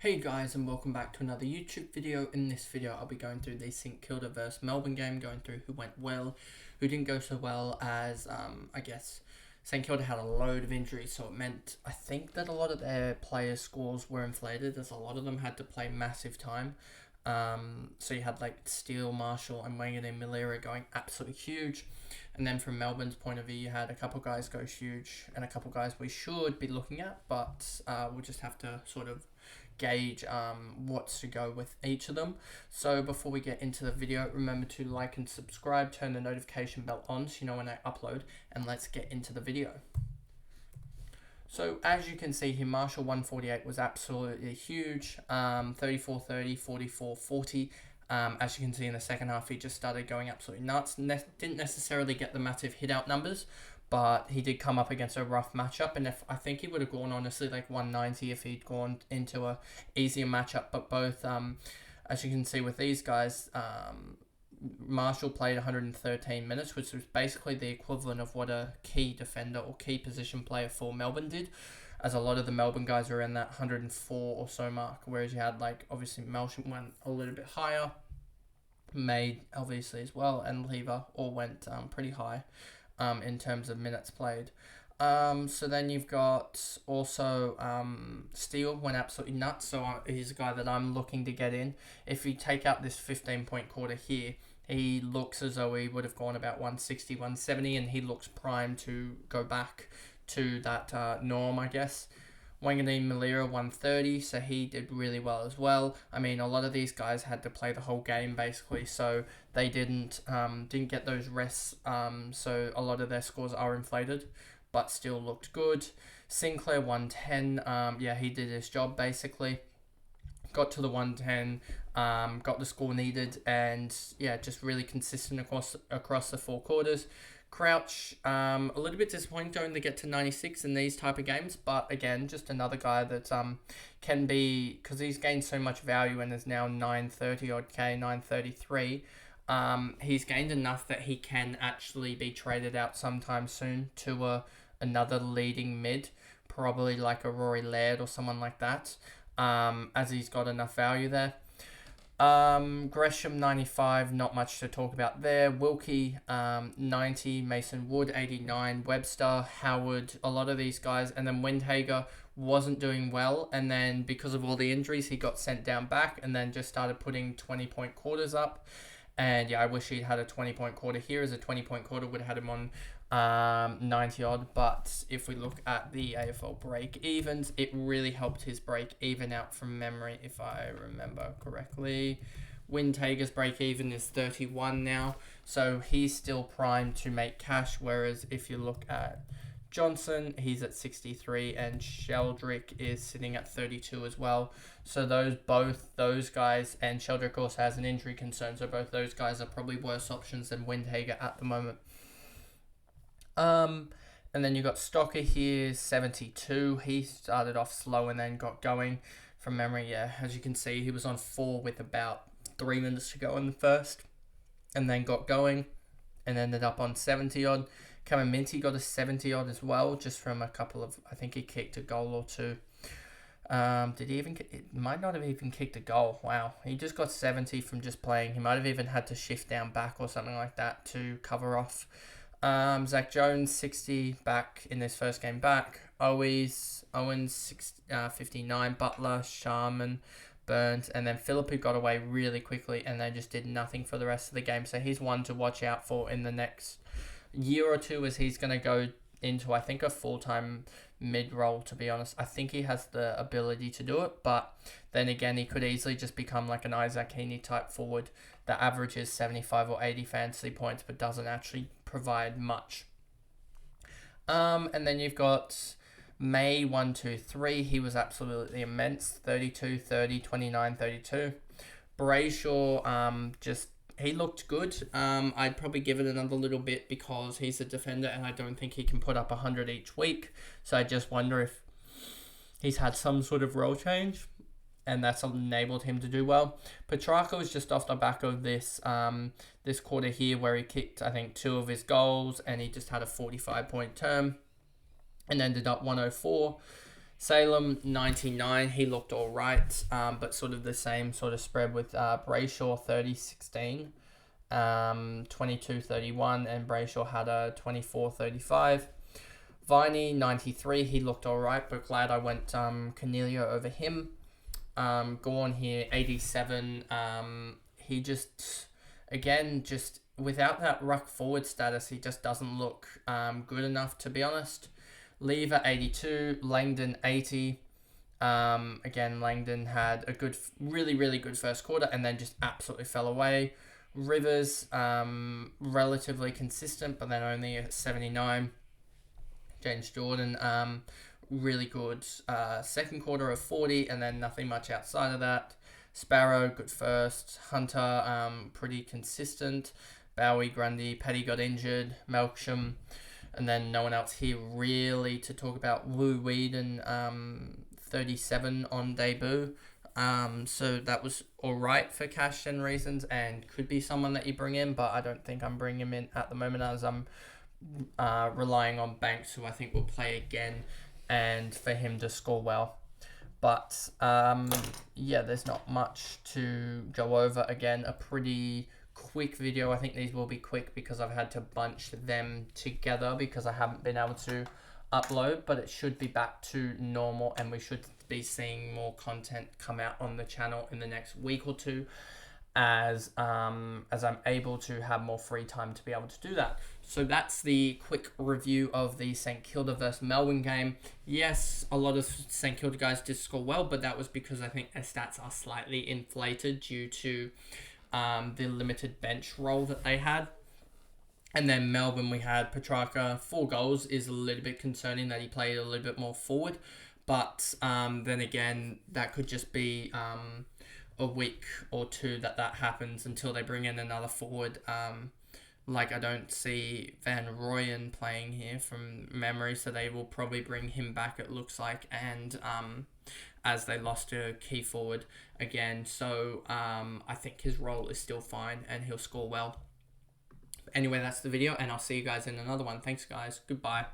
Hey guys, and welcome back to another YouTube video. In this video I'll be going through the St Kilda vs Melbourne game, going through who went well, who didn't go so well, as I guess St Kilda had a load of injuries, so it meant I think that a lot of their players' scores were inflated as a lot of them had to play massive time. So you had like Steele, Marshall and Wanganeen-Milera going absolutely huge. And then from Melbourne's point of view, you had a couple guys go huge and a couple guys we should be looking at, but we'll just have to sort of gauge what's to go with each of them. So before we get into the video, remember to like and subscribe, turn the notification bell on so you know when I upload, and let's get into the video. So as you can see here, Marshall 148 was absolutely huge, 34-30, 44-40. As you can see in the second half, he just started going absolutely nuts. Didn't necessarily get the massive hit out numbers, but he did come up against a rough matchup, and I think he would have gone honestly like 190 if he'd gone into a easier matchup. But both, as you can see with these guys, Marshall played 113 minutes, which was basically the equivalent of what a key defender or key position player for Melbourne did, as a lot of the Melbourne guys are in that 104 or so mark, whereas you had like obviously Melsham went a little bit higher, May obviously as well, and Lever all went pretty high in terms of minutes played. So then you've got also Steele went absolutely nuts, so he's a guy that I'm looking to get in. If you take out this 15-point quarter here, he looks as though he would have gone about 160, 170, and he looks primed to go back to that norm, I guess. Wanganeen-Milera 130, so he did really well as well. I mean, a lot of these guys had to play the whole game basically, so they didn't get those rests, so a lot of their scores are inflated, but still looked good. Sinclair 110, yeah, he did his job basically. Got to the 110, got the score needed, and yeah, just really consistent across the four quarters. Crouch, a little bit disappointing to only get to 96 in these type of games, but again, just another guy that can be, because he's gained so much value and is now 930 odd K, 933. He's gained enough that he can actually be traded out sometime soon to another leading mid, probably like a Rory Laird or someone like that, as he's got enough value there. Gresham 95, not much to talk about there. Wilkie 90, Mason Wood 89, Webster, Howard, a lot of these guys, and then Windhager wasn't doing well, and then because of all the injuries he got sent down back and then just started putting 20-point quarters up. And yeah, I wish he'd had a 20-point quarter here, as a 20-point quarter would have had him on 90 odd. But if we look at the AFL break evens, it really helped his break even out from memory, if I remember correctly. Windhager's break even is 31 now, so he's still primed to make cash, whereas if you look at Johnson, he's at 63, and Sheldrick is sitting at 32 as well. So both those guys, and Sheldrick also has an injury concern, so both those guys are probably worse options than Windhager at the moment. And then you got Stocker here, 72. He started off slow and then got going from memory. Yeah, as you can see, he was on 4 with about 3 minutes to go in the first, and then got going and ended up on 70 odd. Cameron Minty got a 70 odd as well, just from a couple of, I think he kicked a goal or two. Did he even, it might not have even kicked a goal. Wow, he just got 70 from just playing. He might have even had to shift down back or something like that to cover off. Zach Jones 60 back in this first game back. Owens 59, Butler, Sharman, Burns, and then Phillip, who got away really quickly, and they just did nothing for the rest of the game. So he's one to watch out for in the next year or two, as he's going to go into, I think, a full-time mid-role, to be honest. I think he has the ability to do it, but then again, he could easily just become like an Isaac Heaney type forward that averages 75 or 80 fantasy points but doesn't actually provide much. And then you've got May 123. He was absolutely immense. 32, 30, 29, 32. Brayshaw, he looked good. I'd probably give it another little bit because he's a defender and I don't think he can put up 100 each week. So I just wonder if he's had some sort of role change and that's enabled him to do well. Petrarca was just off the back of this this quarter here where he kicked, I think, 2 of his goals and he just had a 45-point term and ended up 104. Salem 99, he looked all right, but sort of the same sort of spread with Brayshaw 30-16, 22-31, and Brayshaw had a 24-35. Viney 93, he looked all right, but glad I went Cornelio over him. Gorn here 87, he just, again, just without that ruck forward status, he just doesn't look good enough, to be honest. Lever 82, Langdon 80. Again, Langdon had a good, really good first quarter and then just absolutely fell away. Rivers, relatively consistent, but then only at 79. James Jordan, really good second quarter of 40, and then nothing much outside of that. Sparrow, good first. Hunter, pretty consistent. Bowie, Grundy, Petty got injured. Melksham, and then no one else here really to talk about. Wu Whedon, 37 on debut. So that was alright for cash gen reasons and could be someone that you bring in, but I don't think I'm bringing him in at the moment as I'm relying on Banks, who I think will play again, and for him to score well. But yeah, there's not much to go over. Again, a pretty quick video. I think these will be quick because I've had to bunch them together because I haven't been able to upload, but it should be back to normal and we should be seeing more content come out on the channel in the next week or two as I'm able to have more free time to be able to do that. So that's the quick review of the St Kilda versus Melbourne game. Yes, a lot of St Kilda guys did score well, but that was because I think their stats are slightly inflated due to the limited bench role that they had. And then Melbourne, we had Petrarca, 4 goals is a little bit concerning that he played a little bit more forward. But then again, that could just be a week or two that happens until they bring in another forward. Like I don't see Van Rooyen playing here from memory, so they will probably bring him back, it looks like, and as they lost a key forward again. So I think his role is still fine and he'll score well. Anyway, that's the video and I'll see you guys in another one. Thanks guys. Goodbye.